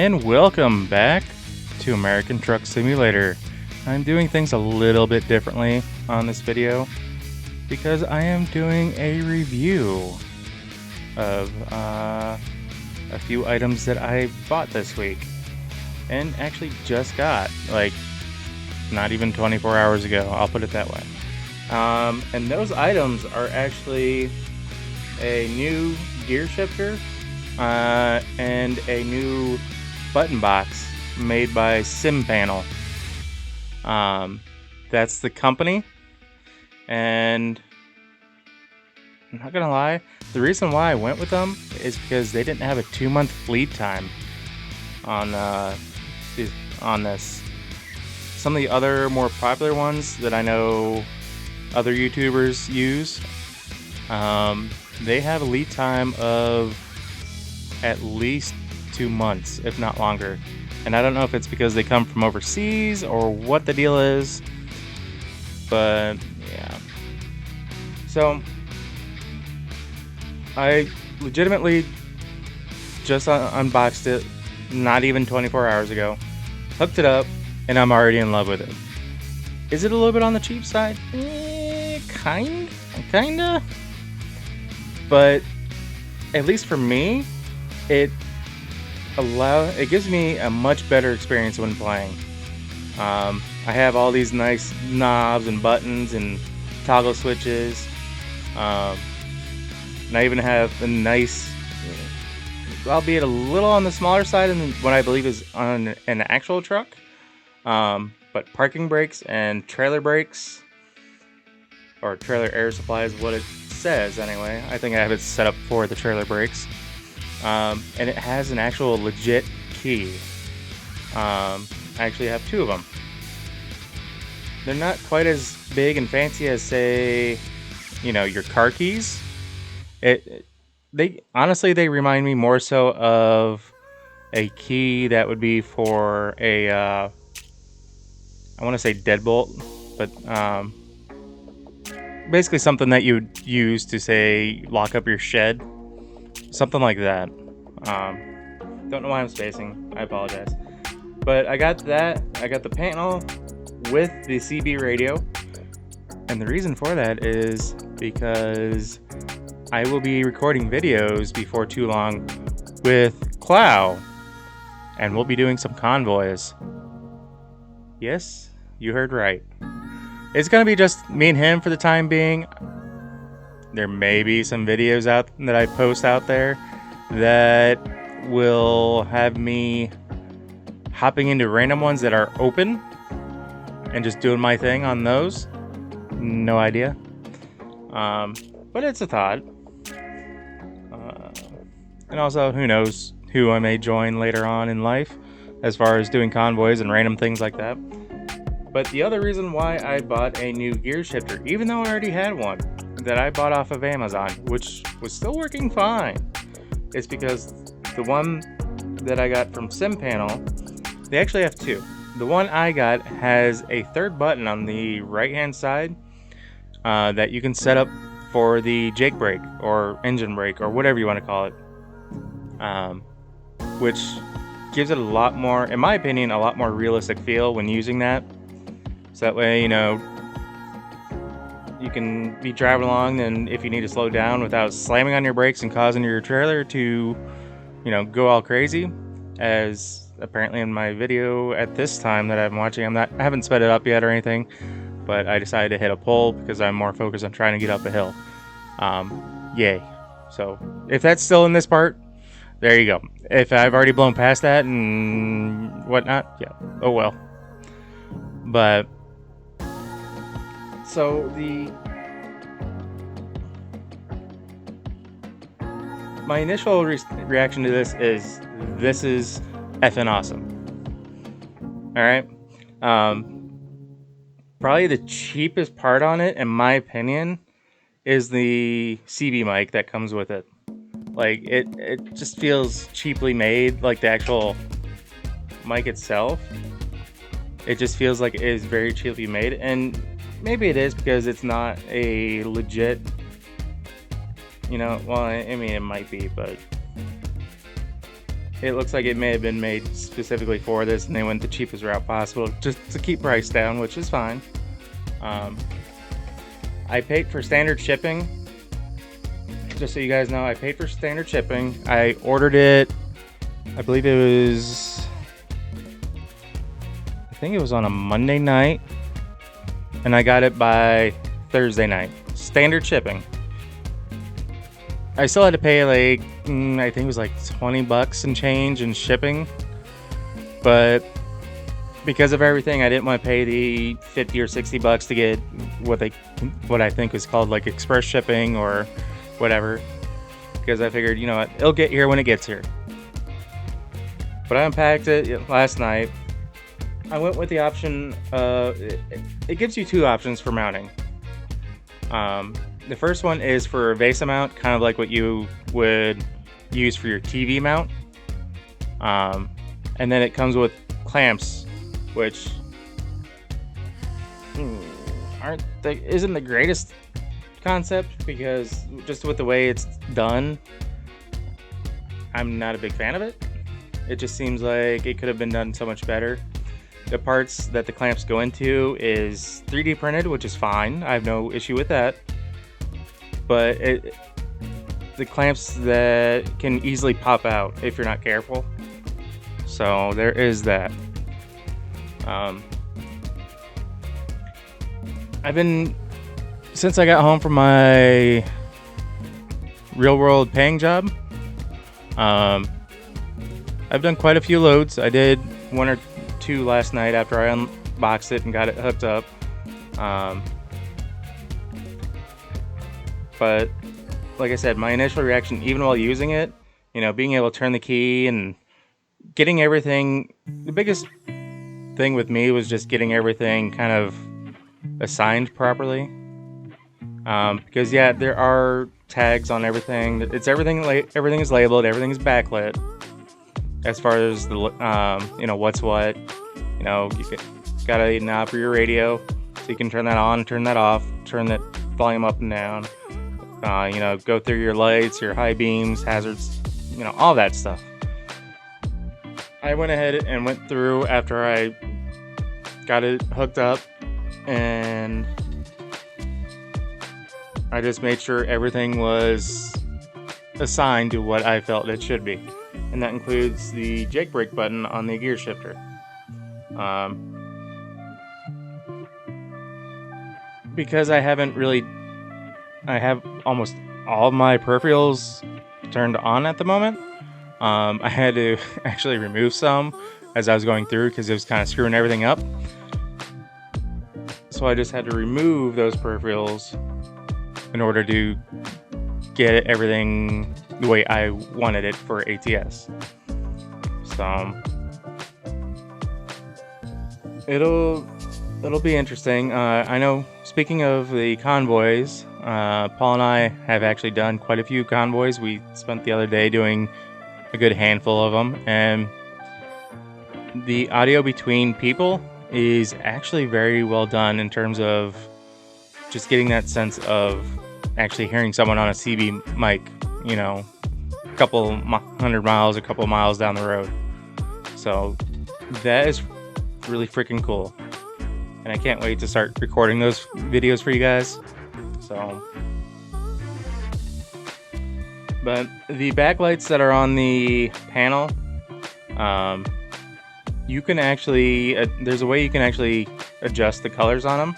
and welcome back to American Truck Simulator. I'm doing things a little bit differently on this video because I am doing a review of a few items that I bought this week and actually just got, like, not even 24 hours ago, I'll put it that way. And those items are actually a new gear shifter and a new button box made by CyberLink. That's the company, and I'm not gonna lie, the reason why I went with them is because they didn't have a 2-month lead time on this. Some of the other more popular ones that I know other YouTubers use, they have a lead time of at least 2 months, if not longer. And I don't know if it's because they come from overseas or what the deal is, but yeah. So I legitimately just unboxed it not even 24 hours ago, hooked it up, and I'm already in love with it. Is it a little bit on the cheap side? Kinda. But at least for me, it gives me a much better experience when playing. I have all these nice knobs and buttons and toggle switches. And I even have a nice, albeit a little on the smaller side than what I believe is on an actual truck, but parking brakes and trailer brakes, or trailer air supply is what it says anyway. I think I have it set up for the trailer brakes. And it has an actual legit key. I actually have 2 of them. They're not quite as big and fancy as, say, your car keys. They honestly remind me more so of a key that would be for a I want to say deadbolt, but basically something that you'd use to, say, lock up your shed. Something like that. Don't know why I'm spacing. I apologize. But I got that. I got the panel with the CB radio. And the reason for that is because I will be recording videos before too long with Clow. And we'll be doing some convoys. Yes, you heard right. It's going to be just me and him for the time being. There may be some videos out that I post out there that will have me hopping into random ones that are open and just doing my thing on those. No idea. But it's a thought. And also, who knows who I may join later on in life as far as doing convoys and random things like that. But the other reason why I bought a new gear shifter, even though I already had one, that I bought off of Amazon, which was still working fine, is because the one that I got from CyberLink, they actually have 2. The one I got has a 3rd button on the right hand side that you can set up for the Jake brake or engine brake or whatever you want to call it, which gives it a lot more, in my opinion, a lot more realistic feel when using that. So that way, you can be driving along, and if you need to slow down without slamming on your brakes and causing your trailer to, go all crazy, as apparently in my video at this time that I'm watching, I haven't sped it up yet or anything, but I decided to hit a pole because I'm more focused on trying to get up a hill. Yay. So if that's still in this part, there you go. If I've already blown past that and whatnot, yeah, oh well. But so my initial reaction to this is effing awesome. All right. Probably the cheapest part on it, in my opinion, is the CB mic that comes with it. Like, it just feels cheaply made, like the actual mic itself. It just feels like it is very cheaply made, and maybe it is because it's not a legit, well, I mean, it might be, but it looks like it may have been made specifically for this, and they went the cheapest route possible just to keep price down, which is fine. I paid for standard shipping. Just so you guys know, I paid for standard shipping. I ordered it, I believe it was, I think it was on a Monday night, and I got it by Thursday night. Standard shipping. I still had to pay like, I think it was like $20 and change in shipping, but because of everything, I didn't want to pay the $50 or $60 to get what I think was called like express shipping or whatever, because I figured, you know what, it'll get here when it gets here. But I unpacked it last night. I went with the option, it gives you two options for mounting. The first one is for a VESA mount, kind of like what you would use for your TV mount. And then it comes with clamps, which isn't the greatest concept, because just with the way it's done, I'm not a big fan of it. It just seems like it could have been done so much better. The parts that the clamps go into is 3D printed, which is fine. I have no issue with that. But the clamps that can easily pop out if you're not careful. So there is that. Since I got home from my real world paying job, I've done quite a few loads. I did one or two last night after I unboxed it and got it hooked up. But like I said, my initial reaction, even while using it, you know, being able to turn the key and getting everything, the biggest thing with me was just getting everything kind of assigned properly. Because yeah, there are tags on everything. Everything is labeled, everything is backlit. As far as the you know, what's what. You know, you got a knob for your radio, so you can turn that on, turn that off, turn that volume up and down. You know, go through your lights, your high beams, hazards, you know, all that stuff. I went ahead and went through after I got it hooked up, and I just made sure everything was assigned to what I felt it should be. And that includes the jake brake button on the gear shifter. Because I have almost all of my peripherals turned on at the moment. I had to actually remove some as I was going through because it was kind of screwing everything up. So I just had to remove those peripherals in order to get everything the way I wanted it for ATS. So it'll be interesting. I know, speaking of the convoys, Paul and I have actually done quite a few convoys. We spent the other day doing a good handful of them, and the audio between people is actually very well done in terms of just getting that sense of actually hearing someone on a CB mic, you know, a couple 100 miles, a couple miles down the road. So that is really freaking cool, and I can't wait to start recording those videos for you guys. So, but the backlights that are on the panel, you can actually there's a way you can actually adjust the colors on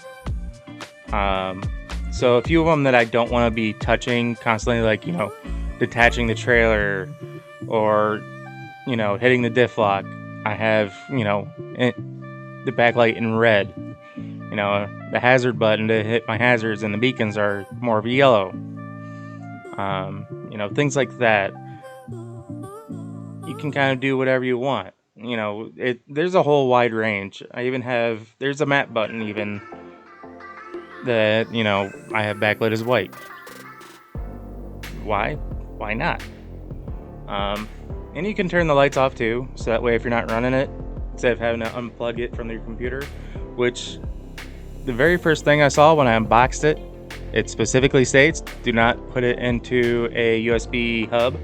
them. So a few of them that I don't want to be touching constantly, like, you know, detaching the trailer or, you know, hitting the diff lock, I have, you know, the backlight in red. You know, the hazard button to hit my hazards and the beacons are more of a yellow. You know, things like that. You can kind of do whatever you want. You know, there's a whole wide range. There's a matte button even that, you know, I have backlit as white. Why? Why not? And you can turn the lights off too, so that way if you're not running it, instead of having to unplug it from your computer, which the very first thing I saw when I unboxed it, it specifically states, do not put it into a USB hub.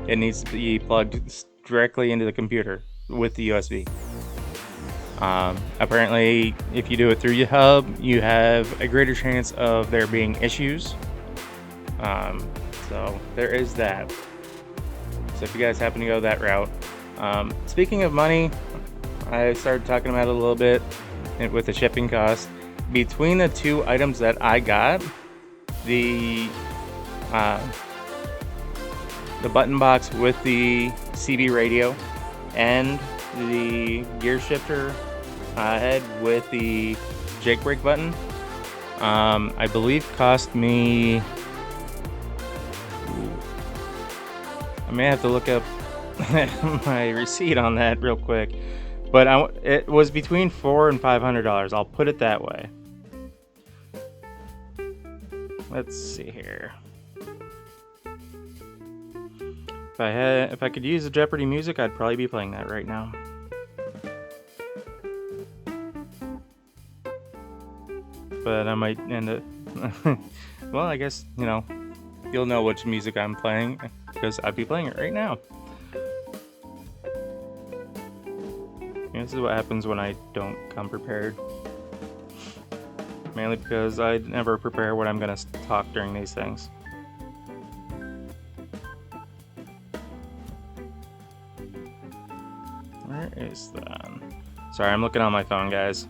It needs to be plugged directly into the computer with the USB. Apparently, if you do it through your hub, you have a greater chance of there being issues. So there is that. So if you guys happen to go that route. Speaking of money, I started talking about it a little bit with the shipping cost. Between the two items that I got, the button box with the CB radio and the gear shifter head with the jailbreak button, I believe cost me, I may have to look up my receipt on that real quick, but it was between $400 and $500. I'll put it that way. Let's see here. If I could use the Jeopardy music, I'd probably be playing that right now. But I might end up. Well, I guess you'll know which music I'm playing because I'd be playing it right now. This is what happens when I don't come prepared. Mainly because I never prepare what I'm gonna talk during these things. Where is that? Sorry, I'm looking on my phone, guys.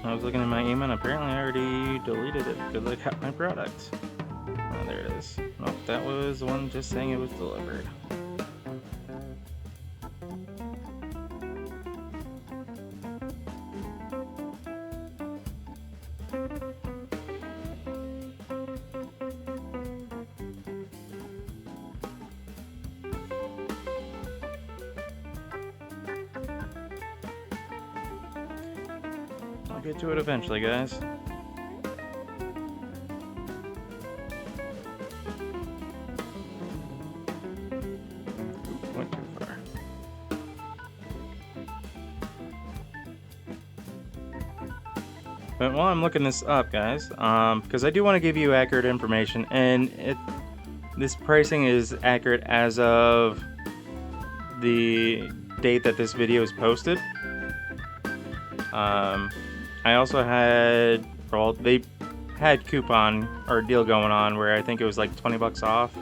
I was looking at my email and apparently I already deleted it because I got my product. Oh, there it is. Nope, that was the one just saying it was delivered. I'll get to it eventually, guys. Went too far. But while I'm looking this up, guys, because I do want to give you accurate information, and this pricing is accurate as of the date that this video is posted. I also had, well, they had coupon or deal going on where I think it was like $20 off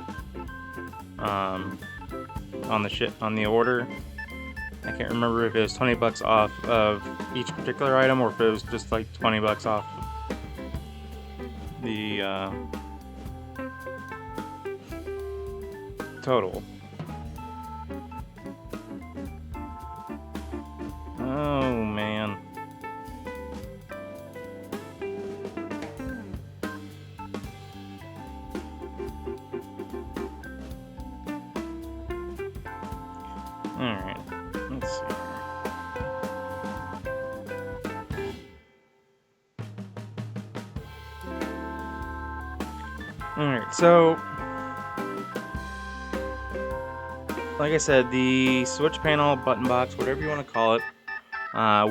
on the order. I can't remember if it was $20 off of each particular item or if it was just like $20 off the total. Oh man. Alright, let's see. Alright, so like I said, the switch panel, button box, whatever you want to call it,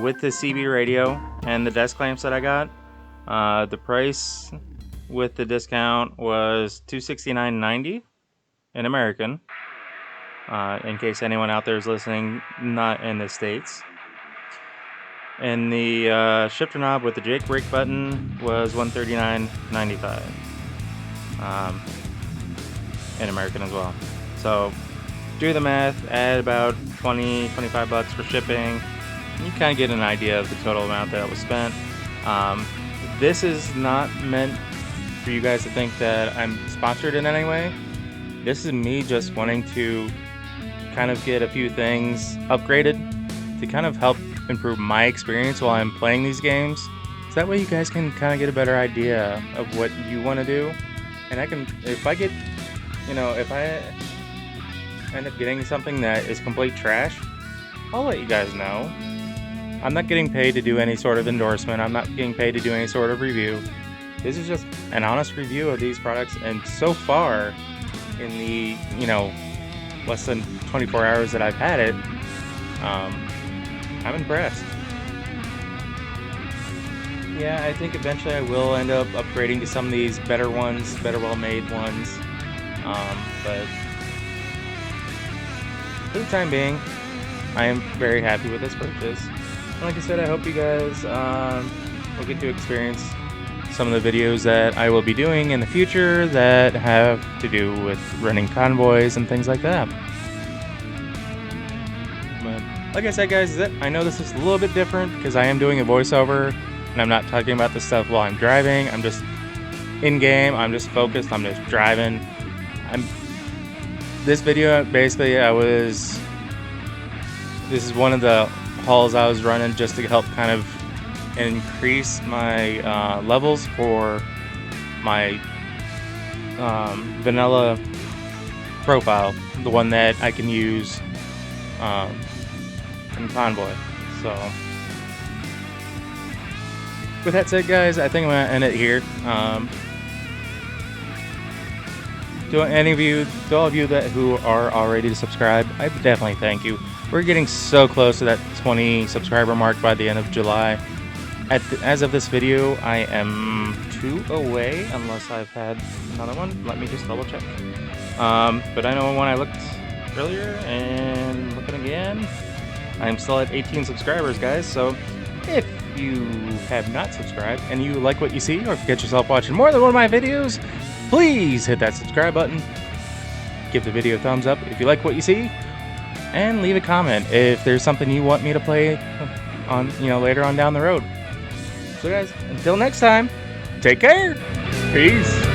with the CB radio and the desk clamps that I got, the price with the discount was $269.90 in American. In case anyone out there is listening not in the States. And the shifter knob with the jailbreak button was $139.95 in American as well. So do the math, add about $20-25 for shipping. You kind of get an idea of the total amount that was spent. This is not meant for you guys to think that I'm sponsored in any way. This is me just wanting to kind of get a few things upgraded to kind of help improve my experience while I'm playing these games. So that way you guys can kind of get a better idea of what you want to do. And I can, if I get, if I end up getting something that is complete trash, I'll let you guys know. I'm not getting paid to do any sort of endorsement. I'm not getting paid to do any sort of review. This is just an honest review of these products. And so far, in the, less than 24 hours that I've had it, I'm impressed. Yeah, I think eventually I will end up upgrading to some of these better ones, better well-made ones. But for the time being, I am very happy with this purchase. And like I said, I hope you guys will get to experience some of the videos that I will be doing in the future that have to do with running convoys and things like that. But like I said, guys, I know this is a little bit different because I am doing a voiceover and I'm not talking about the stuff while I'm driving. I'm just in game. I'm just focused. I'm just driving. This video basically this is one of the hauls I was running just to help kind of increase my levels for my vanilla profile, the one that I can use in Convoy. So with that said, guys, I think I'm gonna end it here. To all of you who are already subscribed, I definitely thank you. We're getting so close to that 20 subscriber mark by the end of July. As of this video, I am 2 away, unless I've had another one. Let me just double check. But I know when I looked earlier and looking again, I'm still at 18 subscribers, guys. So if you have not subscribed and you like what you see, or if you get yourself watching more than one of my videos, please hit that subscribe button. Give the video a thumbs up if you like what you see, and leave a comment if there's something you want me to play on, later on down the road. So guys, until next time, take care. Peace.